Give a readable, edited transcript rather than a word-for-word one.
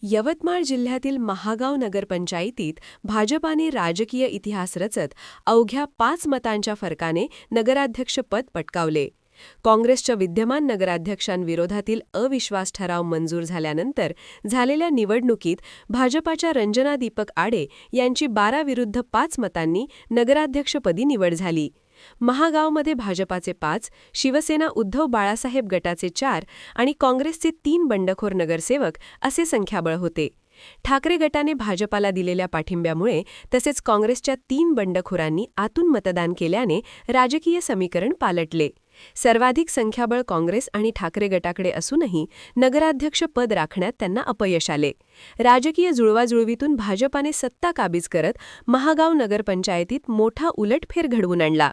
यवतमाळ जिल्ह्यातील महागाव नगरपंचायतीत भाजपाने राजकीय इतिहास रचत अवघ्या 5 मतांच्या फरकाने नगराध्यक्षपद पटकावले. काँग्रेसच्या विद्यमान नगराध्यक्षांविरोधातील अविश्वास ठराव मंजूर झाल्यानंतर झालेल्या निवडणुकीत भाजपाच्या रंजना दीपक आडे यांची 12 विरुद्ध 5 मतांनी नगराध्यक्षपदी निवड झाली. महागावमध्ये भाजपाचे 5, शिवसेना उद्धव बाळासाहेब गटाचे 4 आणि काँग्रेसचे 3 बंडखोर नगरसेवक असे संख्याबळ होते. ठाकरे गटाने भाजपाला दिलेल्या पाठिंब्यामुळे तसेच काँग्रेसच्या 3 बंडखोरांनी आतून मतदान केल्याने राजकीय समीकरण पालटले. सर्वाधिक संख्याबळ काँग्रेस आणि ठाकरे गटाकडे असूनही नगराध्यक्ष पद राखण्यात त्यांना अपयश आले. राजकीय जुळवाजुळवीतून भाजपाने सत्ता काबीज करत महागाव नगरपंचायतीत मोठा उलटफेर घडवून आणला.